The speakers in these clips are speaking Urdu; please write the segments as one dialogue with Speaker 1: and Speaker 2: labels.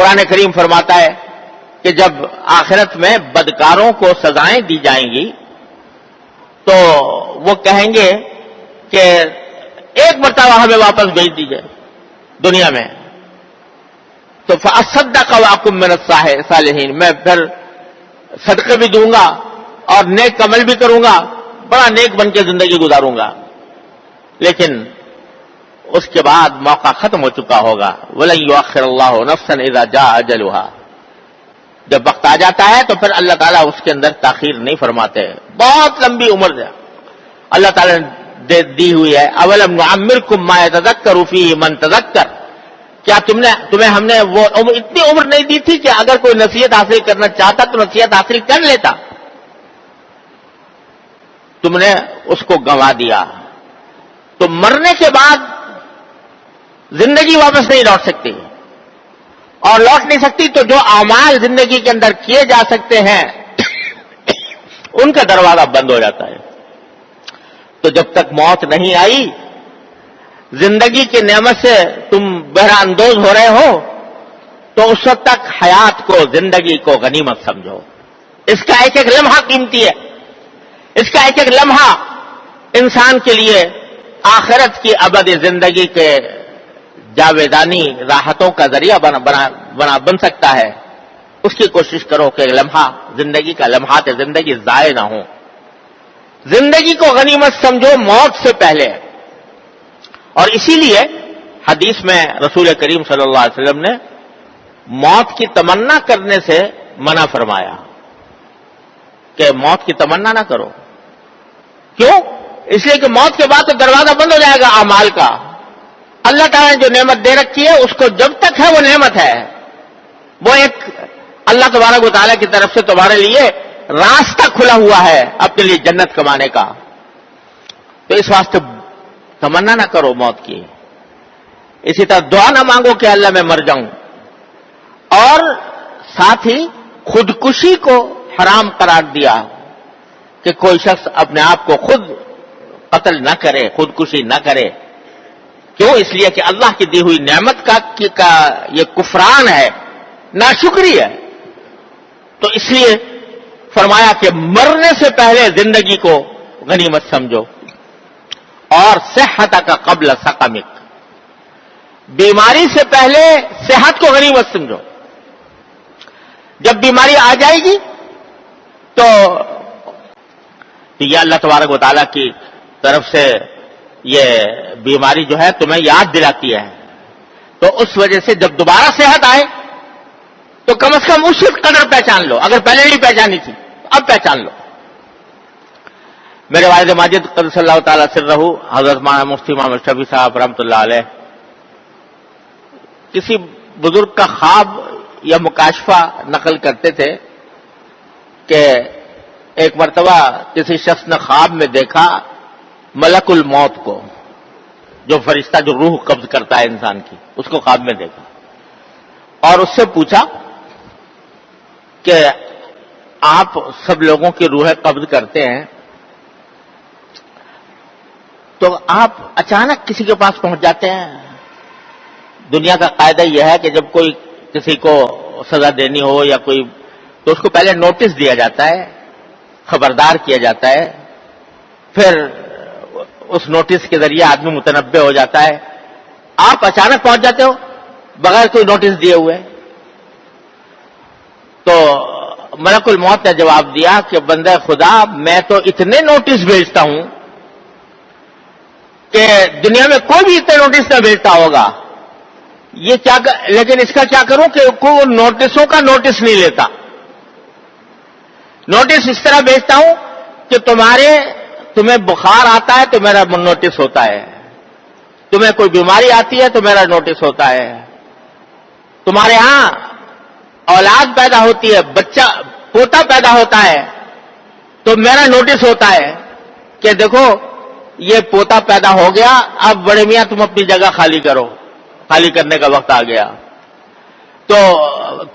Speaker 1: قرآن کریم فرماتا ہے کہ جب آخرت میں بدکاروں کو سزائیں دی جائیں گی تو وہ کہیں گے کہ ایک مرتبہ ہمیں واپس بھیج دیجیے دنیا میں، تو فَأَصَّدَّقَ وَأَكُن مِّنَ الصَّالِحِينَ، میں پھر صدقے بھی دوں گا اور نیک عمل بھی کروں گا، بڑا نیک بن کے زندگی گزاروں گا. لیکن اس کے بعد موقع ختم ہو چکا ہوگا. وَلَن يُؤَخِّرَ اللَّهُ نَفْسًا إِذَا جَاءَ أَجَلُهَا، جب وقت آ جاتا ہے تو پھر اللہ تعالیٰ اس کے اندر تاخیر نہیں فرماتے. بہت لمبی عمر اللہ تعالیٰ نے دی ہوئی ہے. اولم نعمرکم ما یتذکر فیہ من تذکر، کیا تمہیں ہم نے وہ اتنی عمر نہیں دی تھی کہ اگر کوئی نصیحت حاصل کرنا چاہتا تو نصیحت حاصل کر لیتا؟ تم نے اس کو گنوا دیا. تو مرنے کے بعد زندگی واپس نہیں لوٹ سکتی، اور لوٹ نہیں سکتی تو جو اعمال زندگی کے اندر کیے جا سکتے ہیں ان کا دروازہ بند ہو جاتا ہے. تو جب تک موت نہیں آئی، زندگی کی نعمت سے تم بہرہ اندوز ہو رہے ہو، تو اس وقت تک حیات کو، زندگی کو غنیمت سمجھو. اس کا ایک ایک لمحہ قیمتی ہے. اس کا ایک ایک لمحہ انسان کے لیے آخرت کی ابدی زندگی کے جاویدانی راحتوں کا ذریعہ بن سکتا ہے. اس کی کوشش کرو کہ لمحہ زندگی کا لمحات زندگی ضائع نہ ہو. زندگی کو غنیمت سمجھو موت سے پہلے. اور اسی لیے حدیث میں رسول کریم صلی اللہ علیہ وسلم نے موت کی تمنا کرنے سے منع فرمایا کہ موت کی تمنا نہ کرو. کیوں؟ اس لیے کہ موت کے بعد تو دروازہ بند ہو جائے گا اعمال کا. اللہ تعالیٰ نے جو نعمت دے رکھی ہے اس کو جب تک ہے وہ نعمت ہے، وہ ایک اللہ تبارک و تعالیٰ کی طرف سے تمہارے لیے راستہ کھلا ہوا ہے اپنے لیے جنت کمانے کا. تو اس واسطے تمنا نہ کرو موت کی. اسی طرح دعا نہ مانگو کہ اللہ میں مر جاؤں. اور ساتھ ہی خودکشی کو حرام قرار دیا کہ کوئی شخص اپنے آپ کو خود قتل نہ کرے، خودکشی نہ کرے. کیوں؟ اس لیے کہ اللہ کی دی ہوئی نعمت کا یہ کفران ہے، ناشکری ہے. تو اس لیے فرمایا کہ مرنے سے پہلے زندگی کو غنیمت سمجھو. اور صحت کا قبل سقمک، بیماری سے پہلے صحت کو غنیمت سمجھو. جب بیماری آ جائے گی تو یہ اللہ تبارک و تعالیٰ کی طرف سے یہ بیماری جو ہے تمہیں یاد دلاتی ہے. تو اس وجہ سے جب دوبارہ صحت آئے تو کم از کم اس قدر پہچان لو. اگر پہلے نہیں پہچانی تھی اب پہچان لو. میرے والد ماجد قدس اللہ تعالیٰ سرہ حضرت مفتی محمد شفیع صاحب رحمۃ اللہ علیہ کسی بزرگ کا خواب یا مکاشفہ نقل کرتے تھے کہ ایک مرتبہ کسی شخص نے خواب میں دیکھا ملک الموت کو، جو فرشتہ جو روح قبض کرتا ہے انسان کی، اس کو خواب میں دیکھا. اور اس سے پوچھا کہ آپ سب لوگوں کی روحیں قبض کرتے ہیں تو آپ اچانک کسی کے پاس پہنچ جاتے ہیں. دنیا کا قاعدہ یہ ہے کہ جب کوئی کسی کو سزا دینی ہو یا کوئی، تو اس کو پہلے نوٹس دیا جاتا ہے، خبردار کیا جاتا ہے، پھر اس نوٹس کے ذریعے آدمی متنبع ہو جاتا ہے. آپ اچانک پہنچ جاتے ہو بغیر کوئی نوٹس دیے ہوئے. تو ملک الموت نے جواب دیا کہ بندہ خدا، میں تو اتنے نوٹس بھیجتا ہوں کہ دنیا میں کوئی بھی اتنے نوٹس نہ بھیجتا ہوگا. یہ کیا لیکن اس کا کیا کروں کہ کوئی نوٹسوں کا نوٹس نہیں لیتا. نوٹس اس طرح بھیجتا ہوں کہ تمہیں بخار آتا ہے تو میرا نوٹس ہوتا ہے، تمہیں کوئی بیماری آتی ہے تو میرا نوٹس ہوتا ہے، تمہارے ہاں اولاد پیدا ہوتی ہے، بچہ پوتا پیدا ہوتا ہے تو میرا نوٹس ہوتا ہے کہ دیکھو یہ پوتا پیدا ہو گیا، اب بڑے میاں تم اپنی جگہ خالی کرو، خالی کرنے کا وقت آ گیا. تو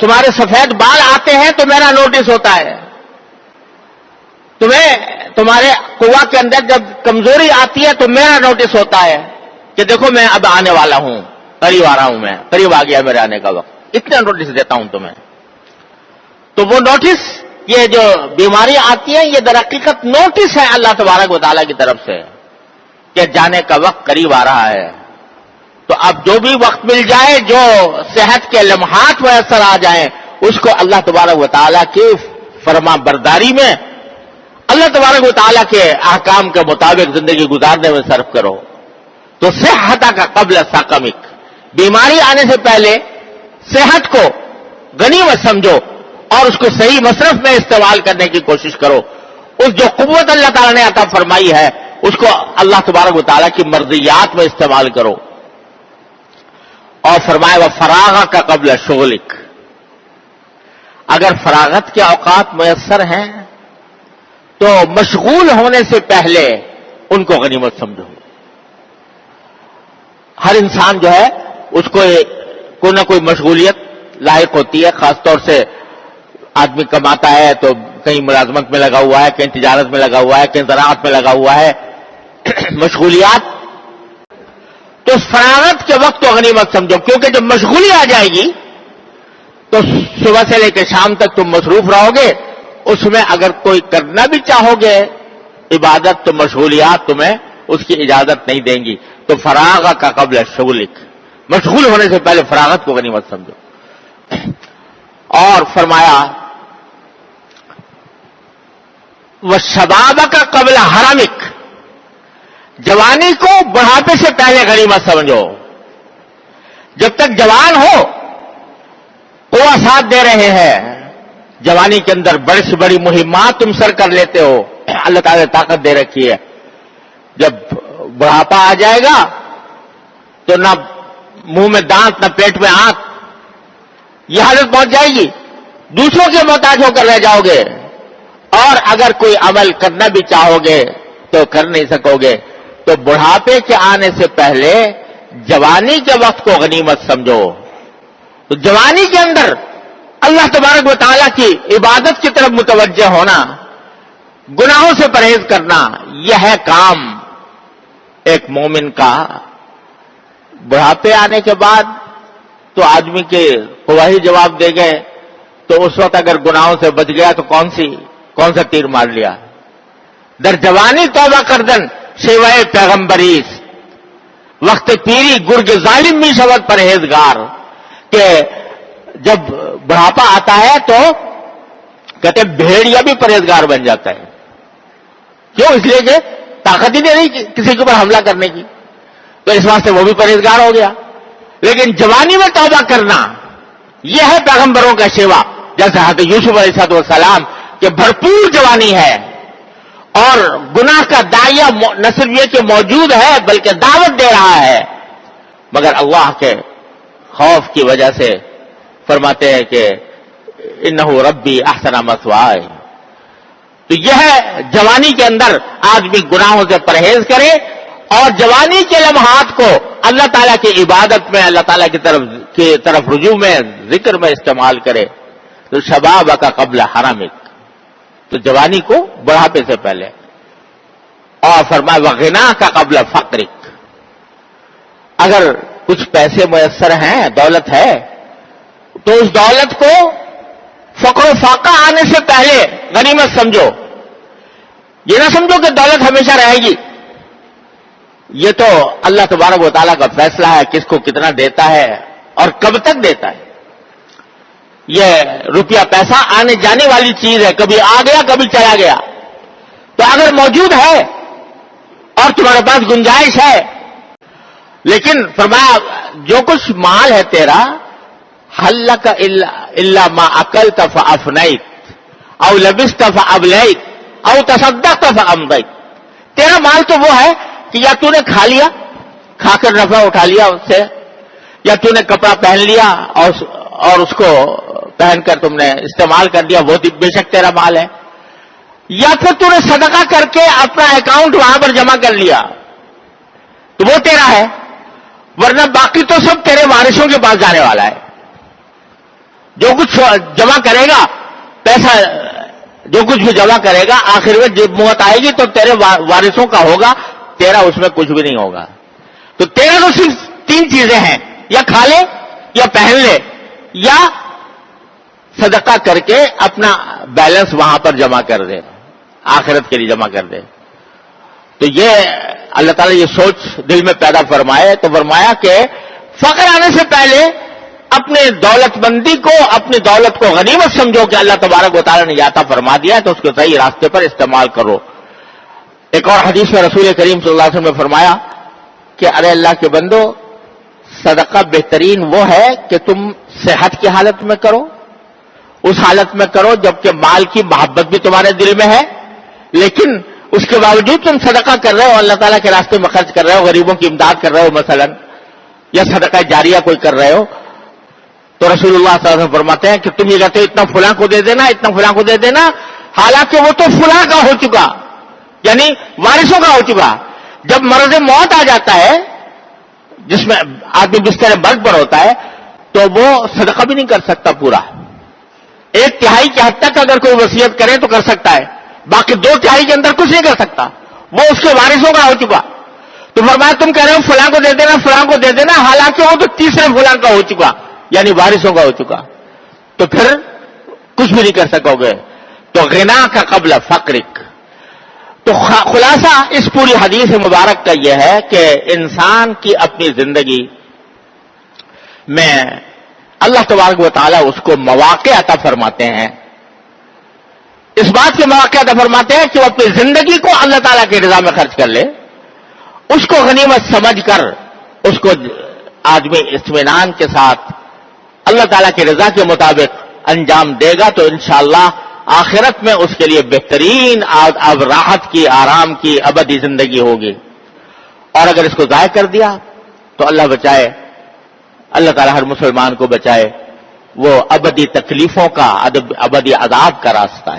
Speaker 1: تمہارے سفید بال آتے ہیں تو میرا نوٹس ہوتا ہے. تمہارے قوا کے اندر جب کمزوری آتی ہے تو میرا نوٹس ہوتا ہے کہ دیکھو میں اب آنے والا ہوں، قریب آ رہا ہوں، میں قریب آ گیا میرے آنے کا وقت. اتنا نوٹس دیتا ہوں تمہیں. تو وہ نوٹس، یہ جو بیماری آتی ہے، یہ در حقیقت نوٹس ہے اللہ تبارک و تعالیٰ کی طرف سے کہ جانے کا وقت قریب آ رہا ہے. تو اب جو بھی وقت مل جائے، جو صحت کے لمحات میسر آ جائیں، اس کو اللہ تبارک و تعالیٰ کی فرما برداری میں، اللہ تبارک و تعالیٰ کے احکام کے مطابق زندگی گزارنے میں صرف کرو. تو صحت کا قبل سقمک، بیماری آنے سے پہلے صحت کو غنیمت سمجھو اور اس کو صحیح مصرف میں استعمال کرنے کی کوشش کرو. اس جو قوت اللہ تعالیٰ نے عطا فرمائی ہے، اس کو اللہ تبارک و تعالیٰ کی مرضیات میں استعمال کرو. اور فرمائے وہ فراغ کا قبل شغلک، اگر فراغت کے اوقات میسر ہیں تو مشغول ہونے سے پہلے ان کو غنیمت سمجھو. ہر انسان جو ہے اس کو کوئی نہ کوئی مشغولیت لاحق ہوتی ہے. خاص طور سے آدمی کماتا ہے تو کہیں ملازمت میں لگا ہوا ہے، کہیں تجارت میں لگا ہوا ہے، کہیں زراعت میں لگا ہوا ہے، مشغولیات. تو فراغت کے وقت تو غنیمت سمجھو، کیونکہ جب مشغولی آ جائے گی تو صبح سے لے کے شام تک تم مصروف رہو گے. اس میں اگر کوئی کرنا بھی چاہو گے عبادت تو مشغولیات تمہیں اس کی اجازت نہیں دیں گی. تو فراغ کا قبل شغلک، مشغول ہونے سے پہلے فراغت کو غنیمت سمجھو. اور فرمایا وشباب کا قبل حرمک، جوانی کو بڑھاپے سے پہلے غنیمت سمجھو. جب تک جوان ہو، قوت ساتھ دے رہے ہیں، جوانی کے اندر بڑی سے بڑی مہمات تم سر کر لیتے ہو، اللہ تعالیٰ نے طاقت دے رکھی ہے. جب بڑھاپا آ جائے گا تو نہ منہ میں دانت، نہ پیٹ میں آنت، یہ حالت پہنچ جائے گی. دوسروں کے محتاج ہو کر رہ جاؤ گے، اور اگر کوئی عمل کرنا بھی چاہو گے تو کر نہیں سکو گے. تو بڑھاپے کے آنے سے پہلے جوانی کے وقت کو غنیمت سمجھو. تو جوانی کے اندر اللہ تبارک و تعالیٰ کی عبادت کی طرف متوجہ ہونا، گناہوں سے پرہیز کرنا، یہ ہے کام ایک مومن کا. بڑھاپے آنے کے بعد تو آدمی کے گواہی جواب دے گئے، تو اس وقت اگر گناہوں سے بچ گیا تو کون سا تیر مار لیا. در جوانی توبہ کردن سوائے پیغمبریس، وقت پیری گرگ ظالم بھی شبد پرہیزگار. کہ جب بڑھاپا آتا ہے تو کہتے بھیڑیا بھی پرہیزگار بن جاتا ہے. کیوں؟ اس لیے کہ طاقت ہی نہیں کسی کے اوپر حملہ کرنے کی، تو اس واسطے وہ بھی پرہیزگار ہو گیا. لیکن جوانی میں توبہ کرنا، یہ ہے پیغمبروں کا شیوا. جیسے حضرت یوسف علیہ السلام کہ بھرپور جوانی ہے، اور گناہ کا داعیہ نہ صرف یہ کہ موجود ہے بلکہ دعوت دے رہا ہے، مگر اللہ کے خوف کی وجہ سے فرماتے ہیں کہ انہ ربی احسن مثوائے. تو یہ ہے جوانی کے اندر آدمی گناہوں سے پرہیز کرے اور جوانی کے لمحات کو اللہ تعالیٰ کی عبادت میں، اللہ تعالیٰ کی طرف رجوع میں، ذکر میں استعمال کرے. تو شباب کا قبل حرمک، تو جوانی کو بڑھاپے سے پہلے. اور فرمایا وغنا کا قبل فقرک، اگر کچھ پیسے میسر ہیں، دولت ہے، تو اس دولت کو فقر و فاقہ آنے سے پہلے غنیمت سمجھو. یہ نہ سمجھو کہ دولت ہمیشہ رہے گی. یہ تو اللہ تبارک و تعالیٰ کا فیصلہ ہے کس کو کتنا دیتا ہے اور کب تک دیتا ہے. یہ روپیہ پیسہ آنے جانے والی چیز ہے، کبھی آ گیا کبھی چلا گیا. تو اگر موجود ہے اور تمہارے پاس گنجائش ہے، لیکن فرمایا جو کچھ مال ہے تیرا، حلک الا ما اکلت فافنیت او لبست فابلیت او تصدقت فامضیت. تیرا مال تو وہ ہے کہ یا تو نے کھا لیا، کھا کر نفع اٹھا لیا اس سے، یا تو نے کپڑا پہن لیا اور اس کو پہن کر تم نے استعمال کر دیا، وہ بے شک تیرا مال ہے، یا پھر تو نے صدقہ کر کے اپنا اکاؤنٹ وہاں پر جمع کر لیا تو وہ تیرا ہے. ورنہ باقی تو سب تیرے وارثوں کے پاس جانے والا ہے. جو کچھ جمع کرے گا پیسہ، جو کچھ بھی جمع کرے گا، آخر میں جب موت آئے گی تو تیرے وارثوں کا ہوگا، تیرا اس میں کچھ بھی نہیں ہوگا. تو تیرا تو صرف 3 چیزیں ہیں، یا کھا لے، یا پہن لے، یا صدقہ کر کے اپنا بیلنس وہاں پر جمع کر دے، آخرت کے لیے جمع کر دے. تو یہ اللہ تعالیٰ یہ سوچ دل میں پیدا فرمائے تو فرمایا کہ فقر آنے سے پہلے اپنے دولت مندی کو، اپنی دولت کو غنیمت سمجھو کہ اللہ تبارک و تعالیٰ نے عطا فرما دیا ہے، تو اس کو صحیح راستے پر استعمال کرو. ایک اور حدیث میں رسول کریم صلی اللہ علیہ وسلم نے فرمایا کہ ارے اللہ کے بندو، صدقہ بہترین وہ ہے کہ تم صحت کی حالت میں کرو، اس حالت میں کرو جبکہ مال کی محبت بھی تمہارے دل میں ہے، لیکن اس کے باوجود تم صدقہ کر رہے ہو، اللہ تعالیٰ کے راستے میں خرچ کر رہے ہو، غریبوں کی امداد کر رہے ہو مثلا، یا صدقہ جاریہ کوئی کر رہے ہو. تو رسول اللہ صلی اللہ علیہ وسلم فرماتے ہیں کہ تم یہ کہتے ہو اتنا فلاں کو دے دینا، اتنا فلاں کو دے دینا، حالانکہ وہ تو فلاں کا ہو چکا، یعنی وارثوں کا ہو چکا. جب مرض موت آ جاتا ہے جس میں آدمی بستر مرگ پر ہوتا ہے تو وہ صدقہ بھی نہیں کر سکتا پورا. 1/3 کی حد تک اگر کوئی وصیت کرے تو کر سکتا ہے، باقی 2/3 کے اندر کچھ نہیں کر سکتا، وہ اس کے وارثوں کا ہو چکا. تو فرمایا تم کہہ رہے ہو فلاں کو دے دینا، فلاں کو دے دینا، حالانکہ وہ تو تیسرے فلاں کا ہو چکا، یعنی وارثوں کا ہو چکا، تو پھر کچھ بھی نہیں کر سکو گے. تو غنا کا قبل فقرک. تو خلاصہ اس پوری حدیث مبارک کا یہ ہے کہ انسان کی اپنی زندگی میں اللہ تبارک و تعالیٰ اس کو مواقع عطا فرماتے ہیں، اس بات کے مواقع عطا فرماتے ہیں کہ وہ اپنی زندگی کو اللہ تعالیٰ کی رضا میں خرچ کر لے، اس کو غنیمت سمجھ کر اس کو آدمی اطمینان کے ساتھ اللہ تعالیٰ کی رضا کے مطابق انجام دے گا تو انشاءاللہ آخرت میں اس کے لیے بہترین اب راحت کی، آرام کی ابدی زندگی ہوگی. اور اگر اس کو ضائع کر دیا تو اللہ بچائے، اللہ تعالیٰ ہر مسلمان کو بچائے، وہ ابدی تکلیفوں کا، ابدی عذاب کا راستہ ہے.